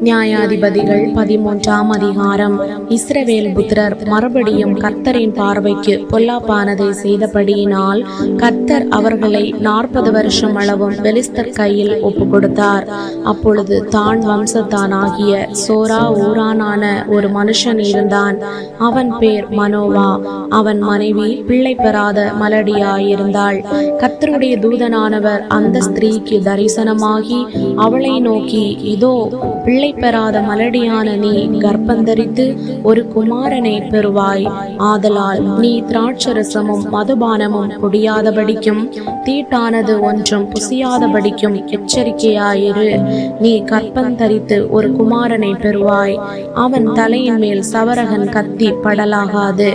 நியாயாதிபதிகள் 13ஆம் அதிகாரம். இஸ்ரவேல் புத்திரர் மறுபடியும் கர்த்தரின் பார்வைக்கு பொல்லாப்பானதை செய்தபடியினால் கர்த்தர் அவர்களை 40 வருஷம் அளவும் பெலிஸ்தர் கையில் ஒப்பு கொடுத்தார். அப்பொழுது தான் வம்சத்தானாகிய சோரா ஊரானான ஒரு மனுஷன் இருந்தான். அவன் பேர் மனோவா. அவன் மனைவி பிள்ளை பெறாத மலடியாயிருந்தாள். கர்த்தருடைய தூதனானவர் அந்த ஸ்திரீக்கு தரிசனமாகி அவளை நோக்கி, இதோ பிள்ளை பெறாத மலடியான நீ கர்ப்பந்தரித்து ஒரு குமாரனை பெறுவாய். ஆதலால் நீ திராட்சரசமும் மதுபானமும் குடியாதபடிக்கும் தீட்டானது ஒன்றும் புசியாதபடிக்கும் எச்சரிக்கையாயிரு. நீ கர்ப்பந்தரித்து ஒரு குமாரனை பெறுவாய். அவன் தலையின் மேல் சவரகன் கத்தி படலாகாது.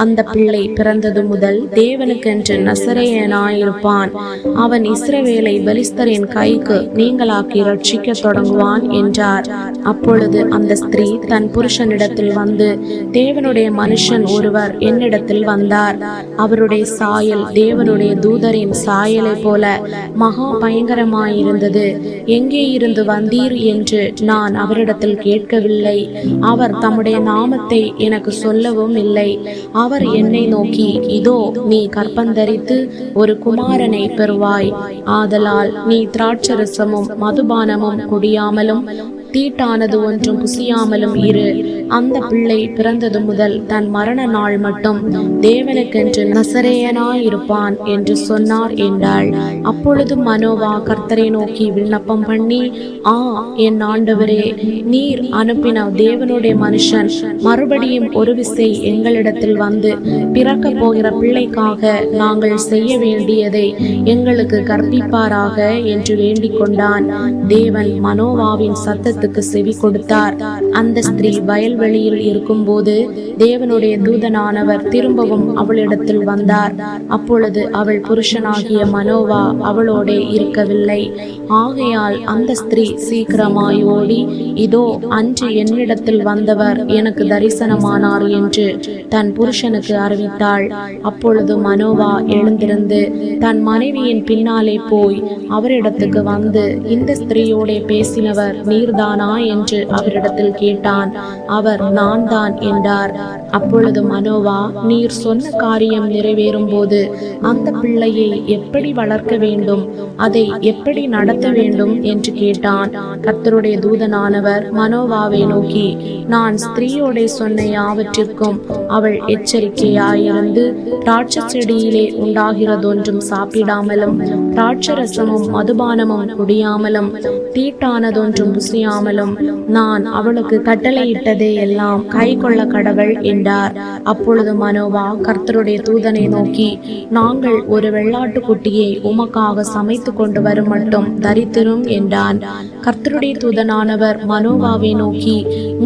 அந்த பிள்ளை பிறந்தது முதல் தேவனுக்கென்று நசரேயனாயிருப்பான். அவன் இஸ்ரவேலை பெலிஸ்தரின் கைக்கு நீங்களாக்கி ரட்சிக்க தொடங்குவான் என்றார். அப்பொழுது அந்த ஸ்திரீ தன் புருஷனிடத்தில் வந்து, தேவனுடைய மனுஷன் ஒருவர் என்னிடத்தில் வந்தார். அவருடைய சாயல் தேவனுடைய தூதரின் சாயலை போல மகா பயங்கரமாயிருந்தது. எங்கே இருந்து வந்தீர் என்று நான் அவரிடத்தில் கேட்கவில்லை. அவர் தம்முடைய நாமத்தை எனக்கு சொல்லவும் இல்லை. அவர் என்னை நோக்கி, இதோ நீ கர்ப்பந்தரித்து ஒரு குமாரனை பெறுவாய். ஆதலால் நீ திராட்சரசமும் மதுபானமும் குடியாமலும் தீட்டானது ஒன்றும் புசியாமலும் இரு. அந்த பிள்ளை பிறந்தது முதல் தன் மரண நாள் மட்டும் தேவனுக்கென்று நசரேயனாயிருப்பான் என்று சொன்னார் என்றாள். அப்பொழுது மனோவா கர்த்தரை நோக்கி விண்ணப்பம் பண்ணி, என் ஆண்டவரே, நீர் அனுப்பின தேவனுடைய மனுஷன் மறுபடியும் ஒரு விசை எங்களிடத்தில் வந்து பிறக்க போகிற பிள்ளைக்காக நாங்கள் செய்ய வேண்டியதை எங்களுக்கு கற்பிப்பாராக என்று வேண்டிக் கொண்டான். தேவன் மனோவாவின் சத்தத்துக்கு செவி கொடுத்தார். அந்த ஸ்திரீ வயல்வெளியில் இருக்கும் போது தேவனுடைய தூதனானவர் திரும்பவும் அவளிடத்தில் வந்தார். அப்பொழுது அவள் புருஷனாகிய மனோவா அவளோட இருக்கவில்லை. ஆகையால் அந்த ஸ்திரீ சீக்கிரமாய் ஓடி, இதோ அன்று என்னிடத்தில் வந்தவர் எனக்கு தரிசனமானார் என்று தன் புருஷனுக்கு அறிவித்தாள். அப்பொழுது மனோவா எழுந்திருந்து தன் மனைவியின் பின்னாலே போய் அவரிடத்துக்கு வந்து, இந்த ஸ்திரீயோட பேசினவர் நீர்தானா என்று அவரிடத்தில் கேட்டான். அவர் நான் தான் என்றார். அப்பொழுது மனோவா, நீர் சொன்ன காரியம் நிறைவேறும் போது அந்த பிள்ளையை எப்படி வளர்க்க வேண்டும், அதை எப்படி நடத்த வேண்டும் என்று கேட்டான். கர்த்தருடைய தூதனானவர் மனோவாவை நோக்கி, நான் ஸ்திரீயோட சொன்ன யாவற்றிற்கும் அவள் எச்சரிக்கையாயிருந்து திராட்சை செடியிலே உண்டாகிறதொன்றும் சாப்பிடாமலும் திராட்சரசமும் மதுபானமும் குடியாமலும் தீட்டானதொன்றும் புசியாமலும் நான் அவளுக்கு கட்டளையிட்டதே எல்லாம் கை கொள்ள கடவுள் என்றார். அப்பொழுது மனோவா கர்த்தருடைய தூதனை நோக்கி, நாங்கள் ஒரு வெள்ளாட்டு குட்டியை உமக்காக சமைத்து கொண்டு வரும் மட்டும் தரித்திரும் என்றான். கர்த்தருடைய தூதனானவர் மனோவாவை நோக்கி,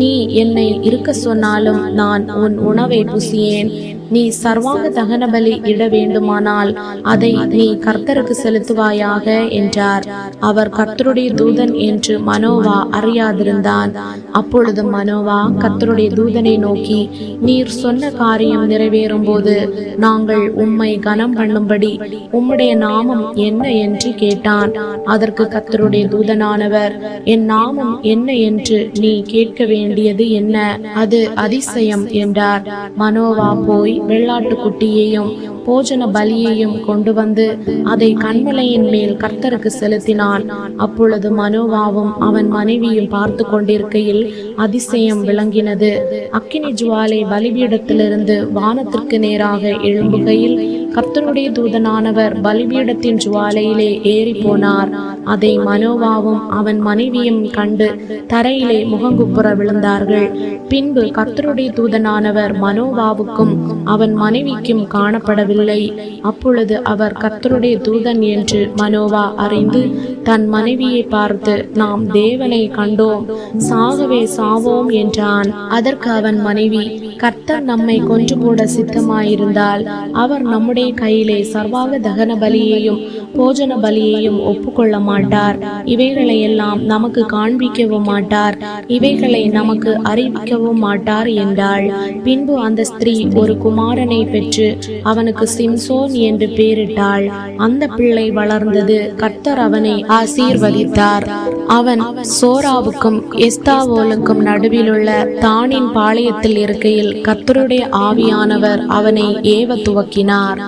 நீ என்னை இருக்க சொன்னாலும் நான் உன் உணவை புசியேன். நீ சர்வாங்க தகன பலி இட வேண்டுமானால் அதை நீ கர்த்தருக்கு செலுத்துவாயாக என்றார். அவர் கர்த்தருடைய தூதன் என்று மனோவா அறியாதிருந்தான். அப்பொழுது மனோவா கர்த்தருடைய தூதனை நோக்கி, நீர் சொன்ன காரியம் நிறைவேறும் போது நாங்கள் உம்மை கனம் பண்ணும்படி உம்முடைய நாமம் என்ன என்று கேட்டான். அதற்கு கர்த்தருடைய தூதனானவர், என் நாமம் என்ன என்று நீ கேட்க வேண்டியது என்ன, அது அதிசயம் என்றார். மனோவா போய் வெள்ளாட்டு குட்டியையும் போஜன பலியையும் கொண்டு வந்து அதை கன்மலையின் மேல் கர்த்தருக்கு செலுத்தினான். அப்பொழுது மனோவாவும் அவன் மனைவியும் பார்த்து கொண்டிருக்கையில் அதிசயம் விளங்கினது. அக்கினி ஜுவாலை பலிபீடத்திலிருந்து வானத்திற்கு நேராக எழும்புகையில் கர்த்தருடைய தூதனானவர் பலிபீடத்தின் ஜுவாலையிலே ஏறி போனார். அதை மனோவாவும் அவன் மனைவியும் கண்டு தரையிலே முகங்குப்புற விழுந்தார்கள். பின்பு கர்த்தருடைய தூதனானவர் மனோவாவுக்கும் அவன் மனைவிக்கும் காணப்படவில்லை. அப்பொழுது அவர் கர்த்தருடைய தூதன் என்று மனோவா அறிந்து தன் மனைவியை பார்த்து, நாம் தேவனை கண்டோம், சாகவே சாவோம் என்றான். அதற்கு அவன் மனைவி, கர்த்தர் நம்மை கொன்று போட சித்தமாயிருந்தால் அவர் நம்முடைய தம்முடைய கையிலே சர்வாக தகன பலியையும் போஜன பலியையும் ஒப்புக்கொள்ள மாட்டார். இவைகளை எல்லாம் நமக்கு காண்பிக்கவும் மாட்டார், இவைகளை நமக்கு அறிவிக்கவும் மாட்டார் என்றாள். பின்பு அந்த ஸ்திரீ ஒரு குமாரனை பெற்று அவனுக்கு சிம்சோன் என்று பெயரிட்டாள். அந்த பிள்ளை வளர்ந்தது, கர்த்தர் அவனை ஆசீர்வதித்தார். அவன் சோராவுக்கும் எஸ்தாவோலுக்கும் நடுவிலுள்ள தானின் பாளையத்தில் இருக்கையில் கர்த்தருடைய ஆவியானவர் அவனை ஏவ துவக்கினார்.